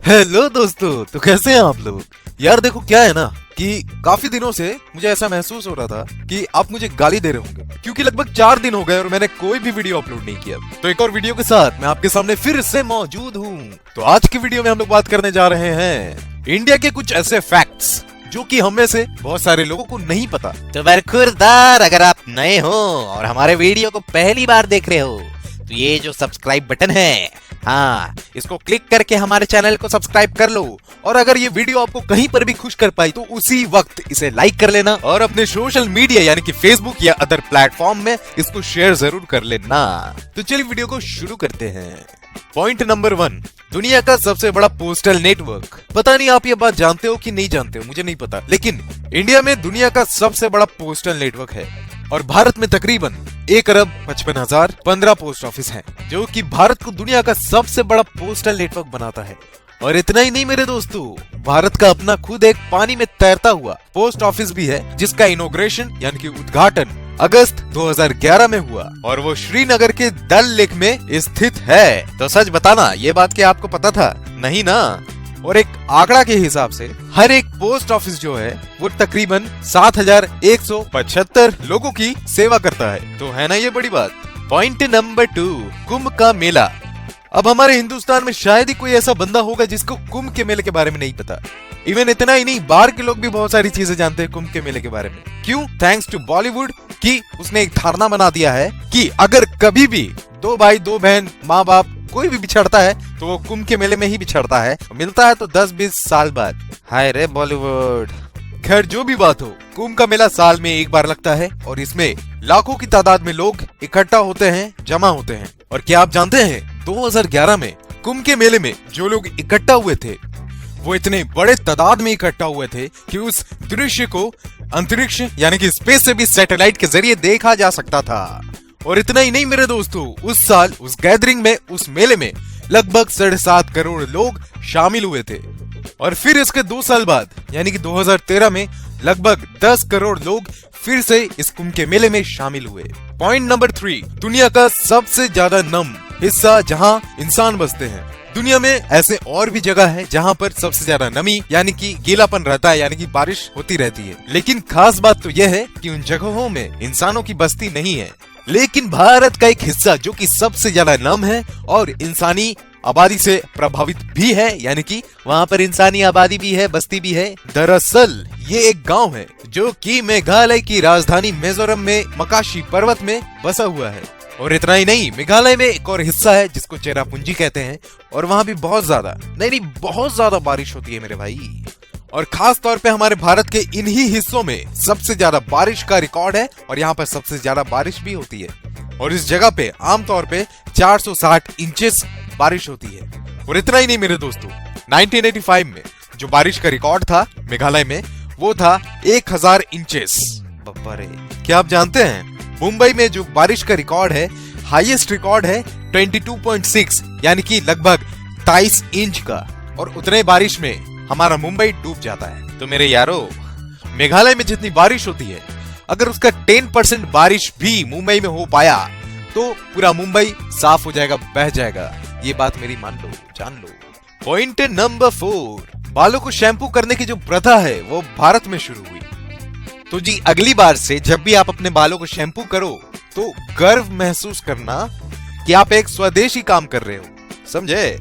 Hello दोस्तों, तो कैसे हैं आप लोग। यार देखो क्या है ना कि काफी दिनों से मुझे ऐसा महसूस हो रहा था कि आप मुझे गाली दे रहे होंगे, क्योंकि लगभग 4 दिन हो गए और मैंने कोई भी वीडियो अपलोड नहीं किया। तो एक और वीडियो के साथ मैं आपके सामने फिर से मौजूद हूँ। तो आज की वीडियो में हम लोग बात करने जा रहे हैं इंडिया के कुछ ऐसे फैक्ट्स जो कि हम में से बहुत सारे लोगों को नहीं पता। तो बरखुरदार, अगर आप नए हो और हमारे वीडियो को पहली बार देख रहे हो तो ये जो सब्सक्राइब बटन है, हाँ, इसको क्लिक करके हमारे चैनल को सब्सक्राइब कर लो। और अगर ये वीडियो आपको कहीं पर भी खुश कर पाई तो उसी वक्त इसे लाइक कर लेना और अपने सोशल मीडिया यानी कि फेसबुक या अदर प्लेटफॉर्म में इसको शेयर जरूर कर लेना। तो चलिए वीडियो को शुरू करते हैं। पॉइंट नंबर 1, दुनिया का सबसे बड़ा पोस्टल नेटवर्क। पता नहीं आप ये बात जानते हो कि नहीं जानते हो, मुझे नहीं पता, लेकिन इंडिया में दुनिया का सबसे बड़ा पोस्टल नेटवर्क है और भारत में तकरीबन 1,55,015 पोस्ट ऑफिस हैं, जो कि भारत को दुनिया का सबसे बड़ा पोस्टल नेटवर्क बनाता है। और इतना ही नहीं मेरे दोस्तों, भारत का अपना खुद एक पानी में तैरता हुआ पोस्ट ऑफिस भी है, जिसका इनॉग्रेशन यानी कि उद्घाटन अगस्त 2011 में हुआ और वो श्रीनगर के डल लेक में स्थित है। तो सच बताना, ये बात क्या आपको पता था? नहीं ना। और एक आंकड़ा के हिसाब से हर एक पोस्ट ऑफिस जो है वो तकरीबन 7,175 लोगों की सेवा करता है। तो है ना ये बड़ी बात। पॉइंट नंबर 2, कुंभ का मेला। अब हमारे हिंदुस्तान में शायद ही कोई ऐसा बंदा होगा जिसको कुंभ के मेले के बारे में नहीं पता। इवन इतना ही नहीं, बाहर के लोग भी बहुत सारी चीजें जानते हैं कुंभ के मेले के बारे में। क्यों? थैंक्स टू बॉलीवुड कि उसने एक धारणा बना दिया है कि अगर कभी भी 2 भाई 2 बहन माँ बाप कोई भी बिछड़ता है तो वो कुंभ के मेले में ही बिछड़ता है, मिलता है तो 10-20 साल बाद। हाय रे बॉलीवुड। खैर जो भी बात हो, कुंभ का मेला साल में एक बार लगता है और इसमें लाखों की तादाद में लोग इकट्ठा होते हैं, जमा होते हैं। और क्या आप जानते हैं 2011 में कुंभ के मेले में जो लोग इकट्ठा हुए थे वो इतने बड़े तादाद में इकट्ठा हुए थे कि उस दृश्य को अंतरिक्ष यानी कि स्पेस से भी सैटेलाइट के जरिए देखा जा सकता था। और इतना ही नहीं मेरे दोस्तों, उस साल उस गैदरिंग में, उस मेले में लगभग 7.5 करोड़ लोग शामिल हुए थे। और फिर इसके 2 साल बाद यानी कि 2013 में लगभग 10 करोड़ लोग फिर से इस कुंभ के मेले में शामिल हुए। पॉइंट नंबर 3, दुनिया का सबसे ज्यादा नम हिस्सा जहां इंसान बसते हैं। दुनिया में ऐसे और भी जगह है जहां पर सबसे ज्यादा नमी यानी कि गीलापन रहता है, यानी कि बारिश होती रहती है। लेकिन खास बात तो यह है कि उन जगहों में इंसानों की बस्ती नहीं है। लेकिन भारत का एक हिस्सा जो कि सबसे ज्यादा नम है और इंसानी आबादी से प्रभावित भी है, यानी कि वहाँ पर इंसानी आबादी भी है, बस्ती भी है। दरअसल ये एक गांव है जो कि मेघालय की राजधानी मिजोरम में मकाशी पर्वत में बसा हुआ है। और इतना ही नहीं, मेघालय में एक और हिस्सा है जिसको चेरापूंजी कहते हैं और वहाँ भी बहुत ज्यादा बहुत ज्यादा बारिश होती है मेरे भाई। और खास तौर पे हमारे भारत के इन्हीं हिस्सों में सबसे ज्यादा बारिश का रिकॉर्ड है और यहाँ पर सबसे ज्यादा बारिश भी होती है। और इस जगह पे आमतौर पे 460 इंचेस बारिश होती है। और इतना ही नहीं मेरे दोस्तों, 1985 में जो बारिश का रिकॉर्ड था मेघालय में वो था 1000 इंचेस। बब्बा रे। क्या आप जानते हैं मुंबई में जो बारिश का रिकॉर्ड है, हाईएस्ट रिकॉर्ड है 22.6 यानी कि लगभग 23 इंच का। और उतने बारिश में हमारा मुंबई डूब जाता है। तो मेरे यारो, मेघालय में जितनी बारिश होती है, अगर उसका 10% बारिश भी मुंबई में हो पाया तो पूरा मुंबई साफ हो जाएगा, बह जाएगा। ये बात मेरी मान लो, जान लो। पॉइंट नंबर 4, बालों को शैम्पू करने की जो प्रथा है वो भारत में शुरू हुई। तो जी अगली बार से जब भी आप अपने बालों को शैम्पू करो तो गर्व महसूस करना कि आप एक स्वदेशी काम कर रहे हो, समझे।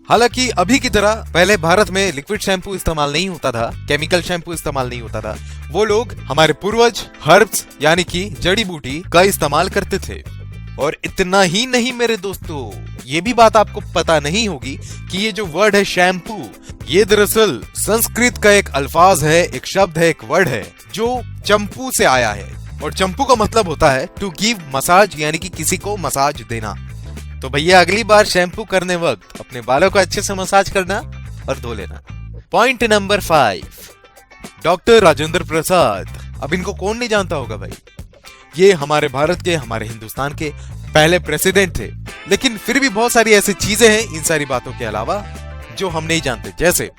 हालांकि अभी की तरह पहले भारत में लिक्विड शैम्पू इस्तेमाल नहीं होता था, केमिकल शैम्पू इस्तेमाल नहीं होता था। वो लोग, हमारे पूर्वज, हर्ब्स यानी कि जड़ी बूटी का इस्तेमाल करते थे। और इतना ही नहीं मेरे दोस्तों, ये भी बात आपको पता नहीं होगी कि ये जो वर्ड है शैम्पू, ये दरअसल संस्कृत का एक अल्फाज है, एक शब्द है, एक वर्ड है जो चंपू से आया है। और चंपू का मतलब होता है टू गिव मसाज, यानी कि किसी को मसाज देना। तो भैया अगली बार शैम्पू करने वक्त अपने बालों को अच्छे से मसाज करना और धो लेना। Point number 5, doctor Rajendra Prasad. अब इनको कौन नहीं जानता होगा भाई। ये हमारे भारत के, हमारे हिंदुस्तान के पहले प्रेसिडेंट थे। लेकिन फिर भी बहुत सारी ऐसी चीजें हैं इन सारी बातों के अलावा जो हम नहीं जानते। जैसे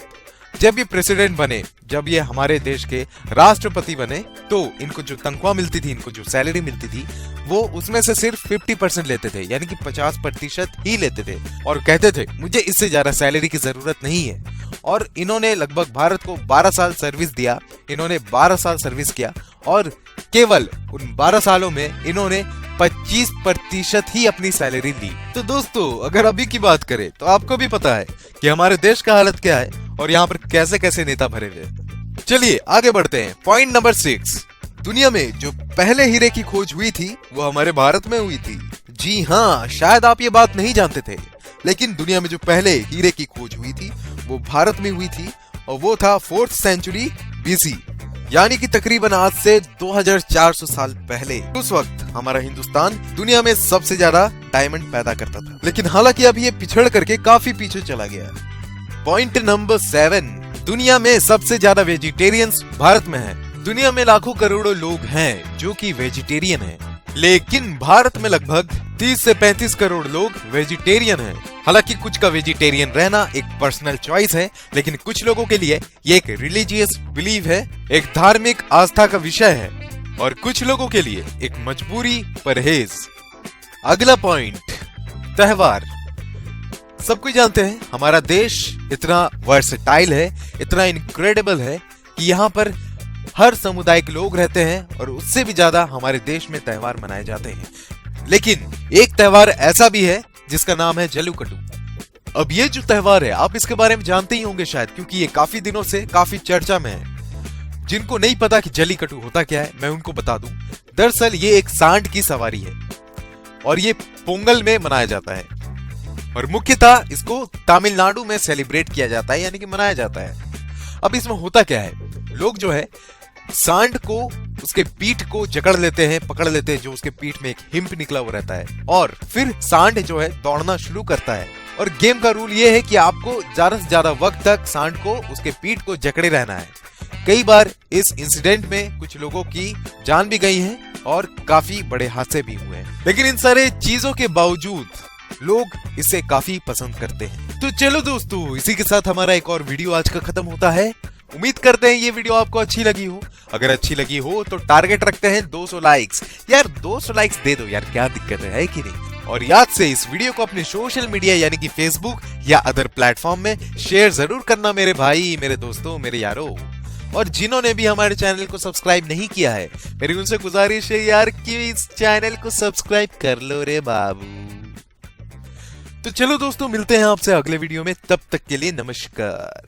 जब ये प्रेसिडेंट बने जब ये हमारे देश के राष्ट्रपति बने तो इनको जो तनख्वाह मिलती थी, इनको जो सैलरी मिलती थी, वो उसमें से सिर्फ 50% लेते थे, यानी कि 50% ही लेते थे और कहते थे मुझे इससे ज्यादा सैलरी की जरूरत नहीं है। और इन्होंने लगभग भारत को 12 साल सर्विस दिया, इन्होंने 12 साल सर्विस किया और केवल उन 12 सालों में इन्होंने 25% ही अपनी सैलरी ली। तो दोस्तों, अगर अभी की बात करें तो आपको भी पता है कि हमारे देश का हालत क्या है और यहाँ पर कैसे कैसे नेता भरे हुए हैं। चलिए आगे बढ़ते हैं। पॉइंट नंबर 6, दुनिया में जो पहले हीरे की खोज हुई थी वो हमारे भारत में हुई थी। जी हाँ, शायद आप ये बात नहीं जानते थे, लेकिन दुनिया में जो पहले हीरे की खोज हुई थी वो भारत में हुई थी और वो था 4th सेंचुरी BC, यानी कि तकरीबन आज से 2400 साल पहले। उस वक्त हमारा हिंदुस्तान दुनिया में सबसे ज्यादा डायमंड पैदा करता था, लेकिन हालांकि अभी ये पिछड़ करके काफी पीछे चला गया। पॉइंट नंबर 7, दुनिया में सबसे ज्यादा वेजिटेरियंस भारत में है। दुनिया में लाखों करोड़ों लोग हैं जो कि वेजिटेरियन हैं, लेकिन भारत में लगभग 30 से 35 करोड़ लोग वेजिटेरियन हैं। हालांकि कुछ का वेजिटेरियन रहना एक पर्सनल चॉइस है, लेकिन कुछ लोगों के लिए ये एक रिलीजियस बिलीव है, एक धार्मिक आस्था का विषय है और कुछ लोगों के लिए एक मजबूरी परहेज। अगला पॉइंट, त्योहार। सब कुछ जानते हैं हमारा देश इतना वर्सेटाइल है, इतना इनक्रेडिबल है कि यहाँ पर हर समुदाय के लोग रहते हैं और उससे भी ज्यादा हमारे देश में त्योहार मनाए जाते हैं। लेकिन एक त्योहार ऐसा भी है जिसका नाम है जल्लीकट्टू। अब ये जो त्योहार है आप इसके बारे में जानते ही होंगे शायद, क्योंकि ये काफी दिनों से काफी चर्चा में है। जिनको नहीं पता कि जल्लीकट्टू होता क्या है मैं उनको बता दूं। दरअसल ये एक सांड की सवारी है और ये पोंगल में मनाया जाता है और मुख्यतः इसको तमिलनाडु में सेलिब्रेट किया जाता है, यानी कि मनाया जाता है। अब इसमें होता क्या है, लोग जो है सांड को उसके पीठ को जकड़ लेते हैं, पकड़ लेते हैं, जो उसके पीठ में एक हिम्प निकला हुआ रहता है और फिर सांड जो है दौड़ना शुरू करता है। और गेम का रूल ये है कि आपको ज्यादा से ज्यादा वक्त तक सांड को उसके पीठ को जकड़े रहना है। कई बार इस इंसिडेंट में कुछ लोगों की जान भी गई है और काफी बड़े हादसे भी हुए हैं, लेकिन इन सारे चीजों के बावजूद लोग इसे काफी पसंद करते हैं। तो चलो दोस्तों, इसी के साथ हमारा एक और वीडियो आज का खत्म होता है। उम्मीद करते हैं ये वीडियो आपको अच्छी लगी हो। अगर अच्छी लगी हो तो टारगेट रखते हैं 200 लाइक्स। यार 200 लाइक्स दे दो यार, क्या दिक्कत है कि नहीं। और याद से इस वीडियो को अपने सोशल मीडिया यानी कि फेसबुक या अदर प्लेटफॉर्म में शेयर जरूर करना मेरे भाई, मेरे दोस्तों, मेरे यारों। और जिन्होंने भी हमारे चैनल को सब्सक्राइब नहीं किया है, मेरी उनसे गुजारिश है यार कि इस चैनल को सब्सक्राइब कर लो रे बाबू। तो चलो दोस्तों, मिलते हैं आपसे अगले वीडियो में, तब तक के लिए नमस्कार।